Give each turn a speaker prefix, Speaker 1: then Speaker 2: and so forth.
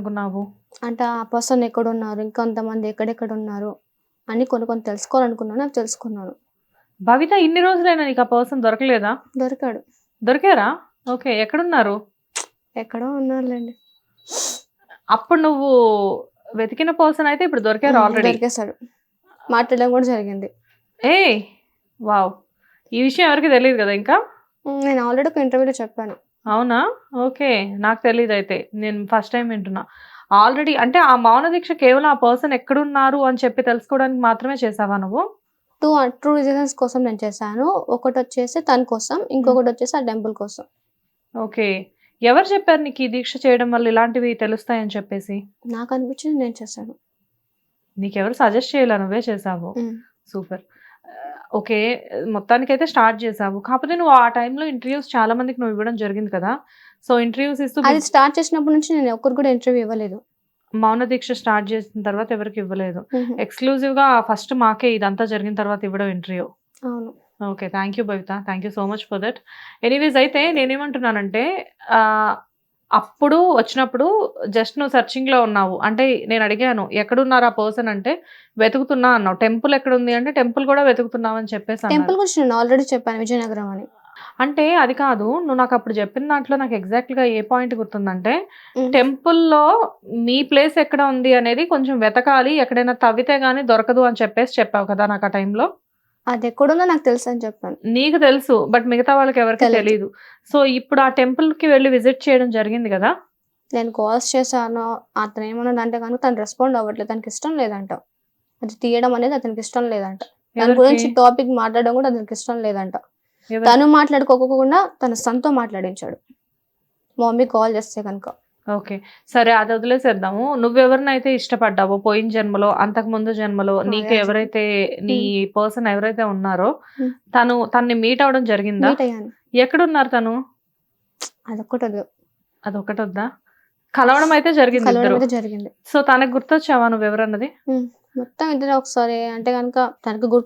Speaker 1: తెలుసుకోవాలనుకున్నావు?
Speaker 2: అంటే ఆ పర్సన్ ఎక్కడున్నారు, ఇంకొంతమంది ఎక్కడెక్కడ ఉన్నారు అని కొన్ని తెలుసుకోవాలనుకున్నాను. అవి తెలుసుకున్నాను.
Speaker 1: భవిత ఇన్ని రోజులైనా నీకు ఆ పర్సన్ దొరకలేదా?
Speaker 2: దొరికాడు.
Speaker 1: దొరికారా? ఓకే. ఎక్కడున్నారు?
Speaker 2: ఎక్కడో ఉన్నారులేండి.
Speaker 1: అప్పుడు నువ్వు వెతికిన పర్సన్ అయితే ఇప్పుడు దొరికారు ఆల్రెడీ.
Speaker 2: దొరికేశాడు. మాట్లాడడం కూడా జరిగింది.
Speaker 1: ఏయ్! వావ్! ఈ విషయం ఎవరికీ తెలీదు కదా ఇంకా?
Speaker 2: నేను ఆల్రెడీ ఒక ఇంటర్వ్యూలో చెప్పాను.
Speaker 1: అవునా? ఓకే. నాకు తెలీదయితే. నేను ఫస్ట్ టైమ్ వింటున్నా. ఆల్రెడీ అంటే ఆ మౌన దీక్ష కేవలం ఆ పర్సన్ ఎక్కడున్నారు అని చెప్పి తెలుసుకోవడానికి మాత్రమే చేసావా నువ్వు?
Speaker 2: 2 రీజన్స్ కోసం నేను చేశాను. ఒకటొచ్చేసి తన కోసం, ఇంకొకటొచ్చేసి ఆ టెంపుల్ కోసం.
Speaker 1: ఓకే. ఎవరు చెప్పారు నీకు ఈ దీక్ష చేయడం వల్ల ఇలాంటివి తెలుస్తాయని చెప్పేసి?
Speaker 2: నాకనిపించింది నేను చేశాను.
Speaker 1: నీకెవరు సజెస్ట్ చేయలా, నువ్వే చేసావు. సూపర్. ఓకే. మొత్తానికైతే స్టార్ట్ చేసావు. కాకపోతే నువ్వు ఆ టైంలో ఇంటర్వ్యూస్ చాలా మందికి నువ్వు ఇవ్వడం జరిగింది కదా! సో, ఇంటర్వ్యూస్ ఇస్తూ
Speaker 2: అది స్టార్ట్ చేసినప్పటి నుంచి నేను ఒక్కరికి కూడా ఇంటర్వ్యూ ఇవ్వలేదు.
Speaker 1: మౌన దీక్ష స్టార్ట్ చేసిన తర్వాత ఎవరికి ఇవ్వలేదు. ఎక్స్‌క్లూజివ్‌గా ఫస్ట్ మాకే ఇదంతా జరిగిన తర్వాత ఇవ్వడం ఇంటర్వ్యూ.
Speaker 2: అవును.
Speaker 1: Okay. Thank you Bhavitha. Thank you so much for that. Anyways అయితే నేనేమంటున్నానంటే ఆహ్, అప్పుడు వచ్చినప్పుడు జస్ట్ నువ్వు సెర్చింగ్‌లో ఉన్నావు. అంటే నేను అడిగాను ఎక్కడున్నారు ఆ పర్సన్ అంటే వెతుకుతున్నా అన్నావు. టెంపుల్ ఎక్కడుంది అంటే టెంపుల్ కూడా వెతుకుతున్నావు అని చెప్పేసి అన్నారు.
Speaker 2: టెంపుల్ గురించి నేను ఆల్రెడీ చెప్పాను విజయనగరం అని.
Speaker 1: అంటే అది కాదు. నువ్వు నాకప్పుడు చెప్పిన దాంట్లో నాకు ఎగ్జాక్ట్‌గా ఏ పాయింట్ గుర్తుందంటే టెంపుల్‌లో మీ ప్లేస్ ఎక్కడ ఉంది అనేది కొంచెం వెతకాలి. ఎక్కడైనా తవ్వితే గాని దొరకదు అని చెప్పేసి చెప్పావు కదా నాకు ఆ టైంలో.
Speaker 2: అదెక్కడుందో నాకు తెలుసని చెప్పాను.
Speaker 1: నీకు తెలుసు. బట్ మిగతా వాళ్ళకి ఎవరికీ తెలీదు. సో, ఇప్పుడు ఆ టెంపుల్‌కి వెళ్లి విజిట్ చేయడం జరిగింది గదా!
Speaker 2: నేను కాల్స్ చేశాను. అతనేమన్నాడంటే గనుక తను రెస్పాండ్ అవ్వట్లేదు. తనకిష్టం లేదంట. అది తీయడం అనేది అతనికిష్టం లేదంట. దాని గురించి టాపిక్ మాట్లాడడం కూడా అతనికిష్టం లేదంట. తను మాట్లాడుకోకుండా తన సన్‌తో మాట్లాడించాడు. మా మమ్మీ కాల్ చేస్తే గనుక.
Speaker 1: ఓకే. సరే అది వదిలేసేద్దాము. నువ్వెవరినైతే ఇష్టపడ్డావో పోయిన జన్మలో, అంతకుముందు జన్మలో నీకు ఎవరైతే నీ పర్సన్ ఎవరైతే ఉన్నారో తనని మీట్ అవ్వడం జరిగిందా?
Speaker 2: మీట్ అయ్యాను.
Speaker 1: ఎక్కడున్నారు తను?
Speaker 2: అదొక్కటొద్దు.
Speaker 1: అదొకటొద్దా? కలవడం అయితే జరిగింది ఇద్దరు.
Speaker 2: కలవడం అయితే జరిగింది.
Speaker 1: సో, తనకు గుర్తొచ్చావా నువ్వెవరన్నది?
Speaker 2: మొత్తం ఇద్దరు ఒకసారి అంటే గనుక తనకి గుర్తు